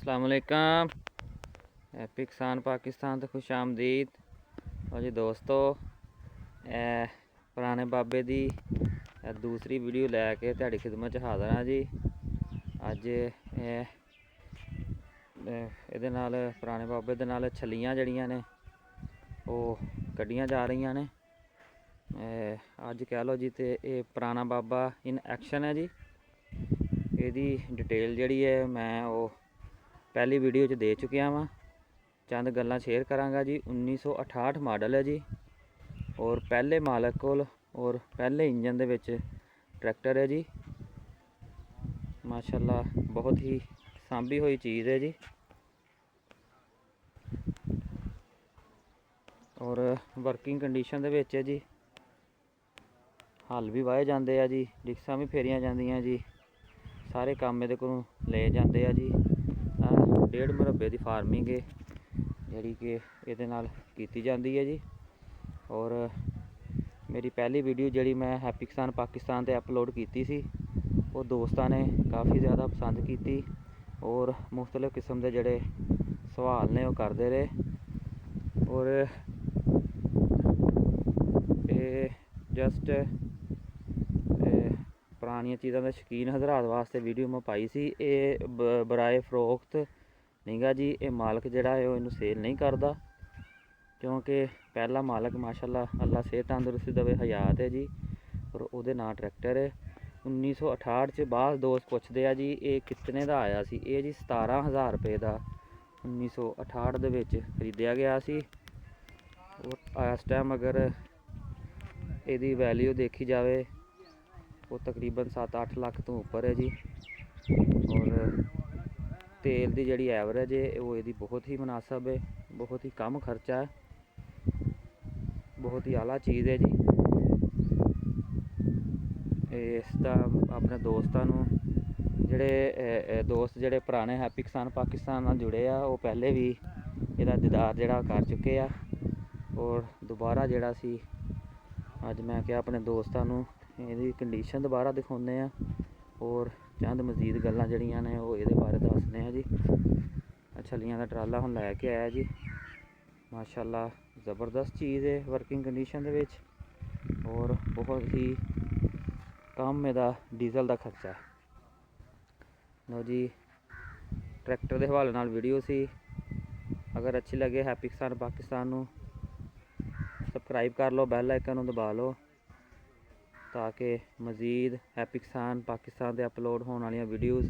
अस्सलाम वालेकुम। हैप्पी किसान पाकिस्तान तो खुश आमदीद। और जी दोस्तों, पुराने बाबे दी दूसरी वीडियो लैके तुहाडी खिदमत च हाज़र हाँ जी। अज इहदे नाल पुराने बाबे दे नाल छलियां जड़ियां ने ओह कड्डियां जा रही ने। अज कह लो जी तो ये पुराना बाबा इन एक्शन है जी। ਇਹਦੀ डिटेल जी है मैं वो पहली वीडियो च दे चुकिया वा। चंद गल्लां शेयर करांगा जी। 1968 मॉडल है जी और पहले मालक कोल और पहले इंजन दे विच ट्रैक्टर है जी। माशाल्लाह बहुत ही सांभी हुई चीज़ है जी। और वर्किंग कंडीशन दे विच है जी। हल भी वाहे जाते हैं जी, डिस्कां भी फेरियां जांदियां जी, सारे काम ये को ले जाते हैं जी। 1.5 मुरब्बे की फार्मिंग है जी कि ये की जाती है जी। और मेरी पहली वीडियो जी मैं हैप्पी किसान पाकिस्तान से अपलोड की सी, वो दोस्तों ने काफ़ी ज़्यादा पसंद की और मुख्तलिफ किस्म के जोड़े सवाल ने वो करते रहे। और ये जस्ट पुरानिया चीज़ों के शौकीन हज़रात वास्ते वीडियो मैं पाई सी। ये बराए फरोख्त नहीं गा जी। ये मालक जोड़ा है इनू सेल नहीं करता क्योंकि पहला मालक माशाल्लाह अल्लाह सेहत तंदुरुस्ती देवे हयात है जी। और वो नाम ट्रैक्टर है 1968 च। बाद दोस्त पुछते हैं जी ये कितने का आया सी। ये जी 17,000 रुपये का 1968 दे विच खरीदिया गया सी। और इस टाइम अगर यदी वैल्यू देखी जाए वो तकरीबन 7-8 लाख तो ऊपर है जी। और तेल की जी एवरेज है वो यदी बहुत ही मुनासब है, बहुत ही कम खर्चा है, बहुत ही आला चीज़ है जी। इसका अपने दोस्तों जोड़े दोस्त जोड़े पुराने हैप्पी किसान पाकिस्तान नाल जुड़े आ वो पहले भी इसका दीदार जोड़ा कर चुके आ। और दोबारा जोड़ा सी अज मैं क्या अपने दोस्तों ये कंडीशन दोबारा दिखाने और चंद मजीद गल्लां जड़ियां ने वो ये बारे दसने हैं जी। छलियां का ट्राला हम लैके आया जी। माशाल्लाह ज़बरदस्त चीज़ है वर्किंग कंडीशन दे विच। और बहुत ही कम इहदा डीजल का खर्चा है। लो जी ट्रैक्टर के हवाले नाल वीडियो सी। अगर अच्छी लगे हैप्पी किसान पाकिस्तान नू सबसक्राइब कर लो, बैल आइकन नू दबा लो ताकि मज़ीद हैप्पी किसान पाकिस्तान से अपलोड होने वाली वीडियोज़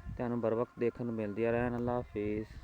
तुहानू बर वक्त देखने को मिलदियां रहन। अल्लाह हाफिज़।